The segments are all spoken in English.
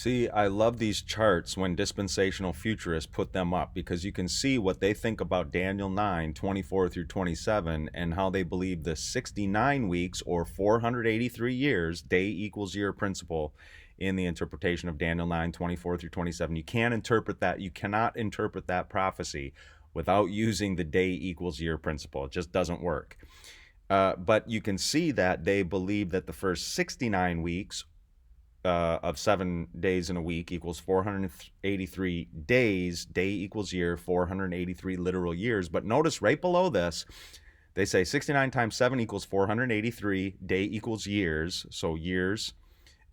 See, I love these charts when dispensational futurists put them up because you can see what they think about Daniel 9:24 through 27 and how they believe the 69 weeks or 483 years, day equals year principle in the interpretation of Daniel 9:24 through 27. You can't interpret that. You cannot interpret that prophecy without using the day equals year principle. It just doesn't work. But you can see that they believe that the first 69 weeks of 7 days in a week equals 483 days. Day equals year, 483 literal years. But notice right below this, they say 69 times 7 equals 483. Day equals years, so years.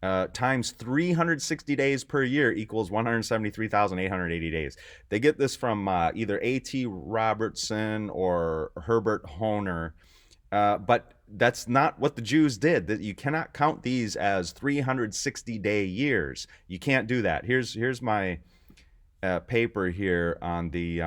Times 360 days per year equals 173,880 days. They get this from either A.T. Robertson or Herbert Honer. But that's not what the Jews did. That you cannot count these as 360-day years. You can't do that. Here's my paper here on the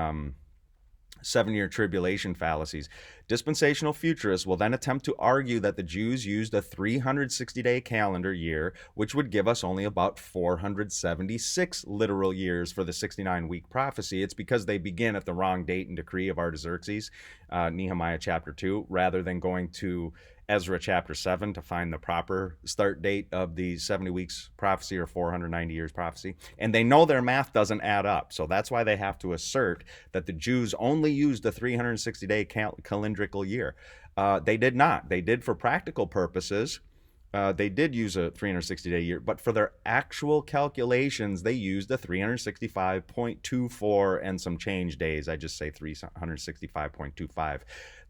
7-year tribulation fallacies. Dispensational futurists will then attempt to argue that the Jews used a 360-day calendar year, which would give us only about 476 literal years for the 69-week prophecy. It's because they begin at the wrong date and decree of Artaxerxes, Nehemiah chapter 2, rather than going to Ezra chapter 7 to find the proper start date of the 70 weeks prophecy or 490 years prophecy. And they know their math doesn't add up. So that's why they have to assert that the Jews only used the 360-day calendrical year. They did not. They did for practical purposes. They did use a 360-day year, but for their actual calculations, they used a 365.24 and some change days. I just say 365.25.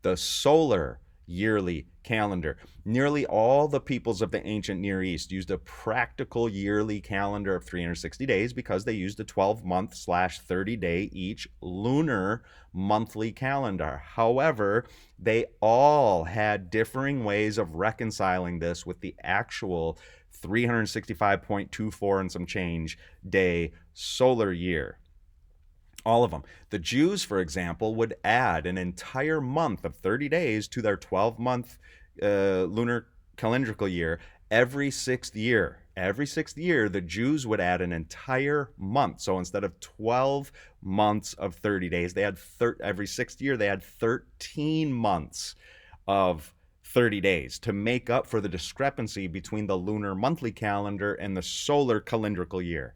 The solar yearly calendar. Nearly all the peoples of the ancient Near East used a practical yearly calendar of 360 days because they used a 12-month / 30-day each lunar monthly calendar. However, they all had differing ways of reconciling this with the actual 365.24 and some change day solar year. All of them. The Jews, for example, would add an entire month of 30 days to their 12-month lunar calendrical year every sixth year. Every sixth year, the Jews would add an entire month. So instead of 12 months of 30 days, they had every sixth year, they had 13 months of 30 days to make up for the discrepancy between the lunar monthly calendar and the solar calendrical year.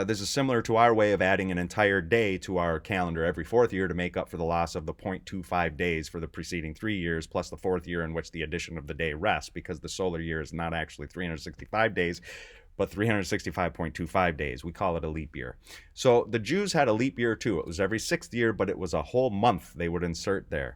This is similar to our way of adding an entire day to our calendar every fourth year to make up for the loss of the 0.25 days for the preceding 3 years, plus the fourth year in which the addition of the day rests, because the solar year is not actually 365 days, but 365.25 days. We call it a leap year. So the Jews had a leap year too. It was every sixth year, but it was a whole month they would insert there.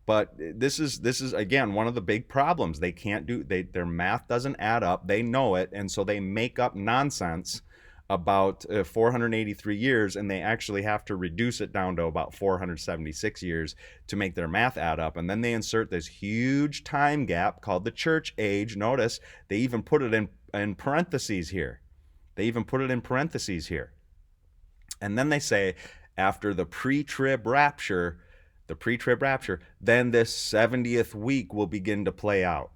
But this is again one of the big problems. They can't do their math doesn't add up. They know it, and so they make up nonsense about 483 years, and they actually have to reduce it down to about 476 years to make their math add up. And then they insert this huge time gap called the church age. Notice they even put it in parentheses here. And then they say after the pre-trib rapture, then this 70th week will begin to play out.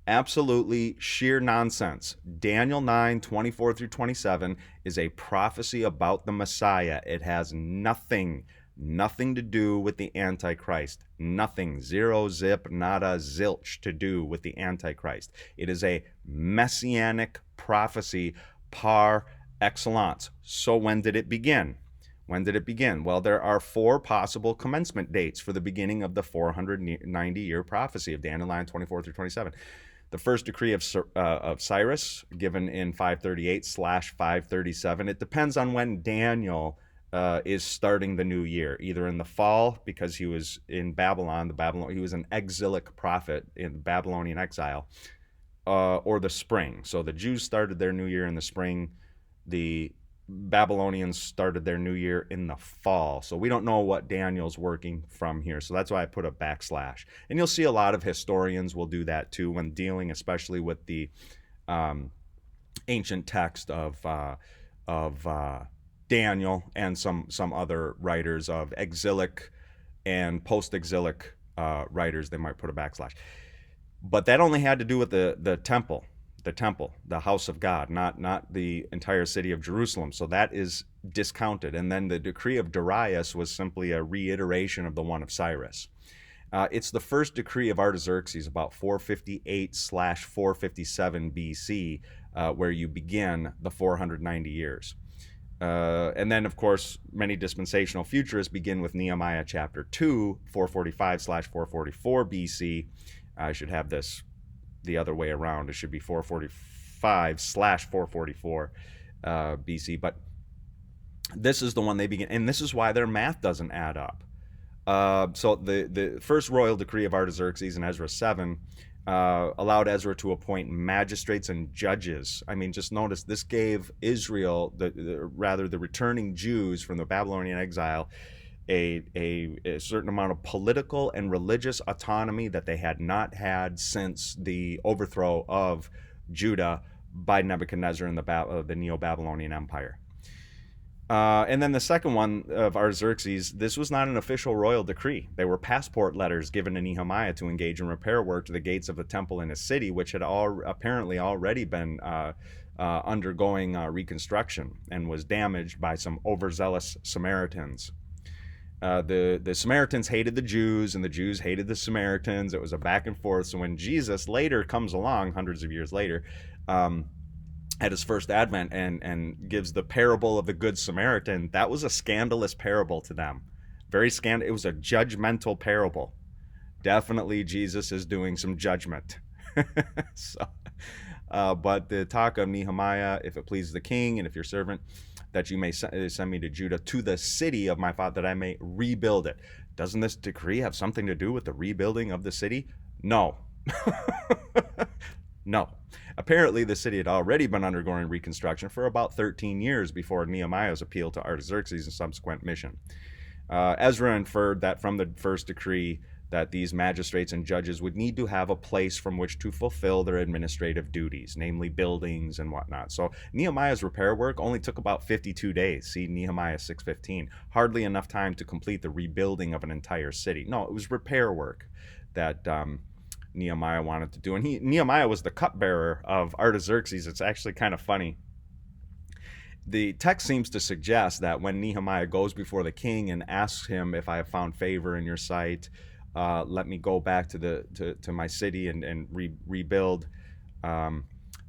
Absolutely sheer nonsense. Daniel 9:24 through 27 is a prophecy about the Messiah. It has nothing to do with the Antichrist. Nothing, zero, zip, nada, zilch to do with the Antichrist. It is a Messianic prophecy par excellence. So when did it begin? Well, there are 4 possible commencement dates for the beginning of the 490-year prophecy of Daniel 9:24 through 27. The first decree of Cyrus, given in 538/537. It depends on when Daniel is starting the new year, either in the fall, because he was in Babylon, he was an exilic prophet in Babylonian exile, or the spring. So the Jews started their new year in the spring. The Babylonians started their new year in the fall. So we don't know what Daniel's working from here. So that's why I put a backslash. And you'll see a lot of historians will do that too when dealing especially with the ancient text of Daniel and some other writers of exilic and post-exilic writers. They might put a backslash. But that only had to do with the temple. the temple, the house of God, not the entire city of Jerusalem. So that is discounted. And then the decree of Darius was simply a reiteration of the one of Cyrus. It's the first decree of Artaxerxes, about 458/457 BC, where you begin the 490 years. And then, of course, many dispensational futurists begin with Nehemiah chapter 2, 445/444 BC. I should have this the other way around. It should be 445/444 BC. But this is the one they begin. And this is why their math doesn't add up. So the first royal decree of Artaxerxes in Ezra 7 allowed Ezra to appoint magistrates and judges. I mean, just notice this gave Israel, the returning Jews from the Babylonian exile, a certain amount of political and religious autonomy that they had not had since the overthrow of Judah by Nebuchadnezzar in the Neo-Babylonian Empire. And then the second one of Artaxerxes, this was not an official royal decree. They were passport letters given to Nehemiah to engage in repair work to the gates of the temple in his city, which had apparently already been undergoing reconstruction and was damaged by some overzealous Samaritans. The Samaritans hated the Jews, and the Jews hated the Samaritans. It was a back and forth. So when Jesus later comes along, hundreds of years later, at his first advent and gives the parable of the Good Samaritan, that was a scandalous parable to them. It was a judgmental parable. Definitely Jesus is doing some judgment. But the talk of Nehemiah, if it pleases the king and if your servant, that you may send me to Judah, to the city of my father, that I may rebuild it. Doesn't this decree have something to do with the rebuilding of the city? No. No. Apparently, the city had already been undergoing reconstruction for about 13 years before Nehemiah's appeal to Artaxerxes and subsequent mission. Ezra inferred that from the first decree that these magistrates and judges would need to have a place from which to fulfill their administrative duties, namely buildings and whatnot. So Nehemiah's repair work only took about 52 days. See Nehemiah 6:15. Hardly enough time to complete the rebuilding of an entire city. No, it was repair work that Nehemiah wanted to do. And Nehemiah was the cupbearer of Artaxerxes. It's actually kind of funny. The text seems to suggest that when Nehemiah goes before the king and asks him, if I have found favor in your sight, let me go back to my city and rebuild,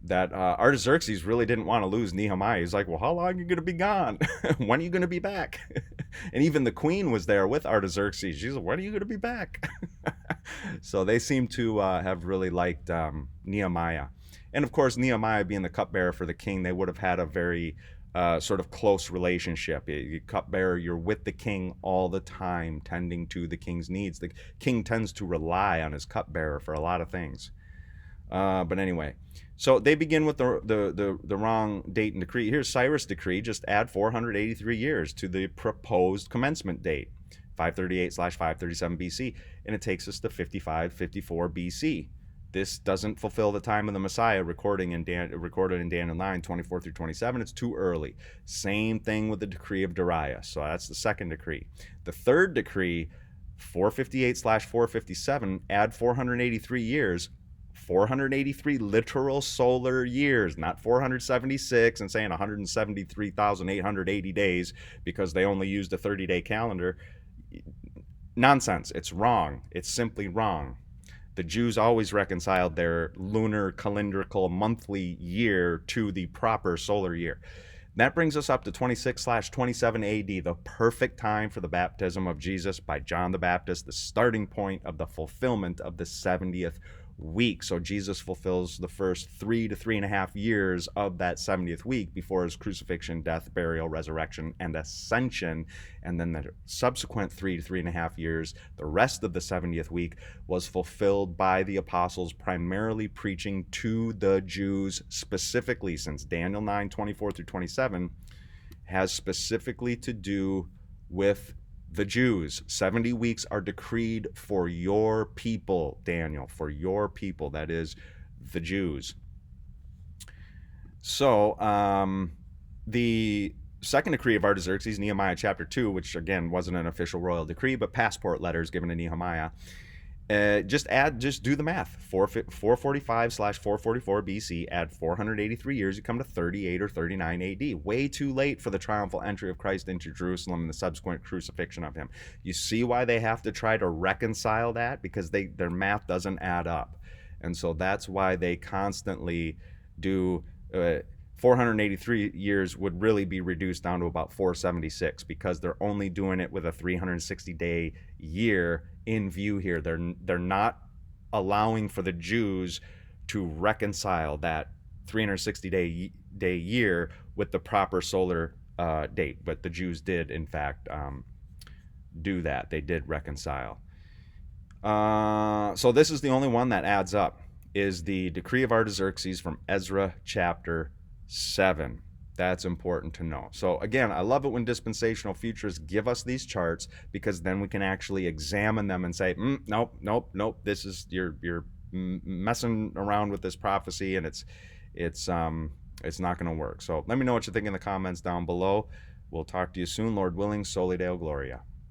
that Artaxerxes really didn't want to lose Nehemiah. He's like, well, how long are you going to be gone? When are you going to be back? And even the queen was there with Artaxerxes. She's like, when are you going to be back? So they seem to have really liked Nehemiah. And of course, Nehemiah being the cupbearer for the king, they would have had a very sort of close relationship. You cupbearer, you're with the king all the time, tending to the king's needs. The king tends to rely on his cupbearer for a lot of things. But anyway, so they begin with the wrong date and decree. Here's Cyrus' decree. Just add 483 years to the proposed commencement date, 538/537 BC, and it takes us to 5554 BC. This doesn't fulfill the time of the Messiah recorded in Daniel 9, 24 through 27. It's too early. Same thing with the decree of Darius. So that's the second decree. The third decree, 458/457, add 483 years. 483 literal solar years, not 476 and saying 173,880 days because they only used a 30-day calendar. Nonsense. It's wrong. It's simply wrong. The Jews always reconciled their lunar calendrical monthly year to the proper solar year. That brings us up to 26/27 AD, the perfect time for the baptism of Jesus by John the Baptist, the starting point of the fulfillment of the 70th week. So Jesus fulfills the first 3 to 3.5 years of that 70th week before his crucifixion, death, burial, resurrection, and ascension. And then the subsequent 3 to 3.5 years, the rest of the 70th week, was fulfilled by the apostles primarily preaching to the Jews specifically, since Daniel 9, 24 through 27 has specifically to do with the Jews. 70 weeks are decreed for your people, Daniel, for your people, that is, the Jews. So, the second decree of Artaxerxes, Nehemiah chapter 2, which again wasn't an official royal decree, but passport letters given to Nehemiah, Just do the math. 445 slash 444 BC, add 483 years, you come to 38 or 39 AD. Way too late for the triumphal entry of Christ into Jerusalem and the subsequent crucifixion of him. You see why they have to try to reconcile that? Because their math doesn't add up. And so that's why they constantly do 483 years would really be reduced down to about 476, because they're only doing it with a 360-day year in view here. They're not allowing for the Jews to reconcile that 360-day year with the proper solar date. But the Jews did, in fact, do that. They did reconcile. So this is the only one that adds up, is the decree of Artaxerxes from Ezra chapter 7. That's important to know. So again, I love it when dispensational futurists give us these charts, because then we can actually examine them and say, nope, this is, you're messing around with this prophecy, and it's not going to work. So let me know what you think in the comments down below. We'll talk to you soon, Lord willing. Soli Deo Gloria.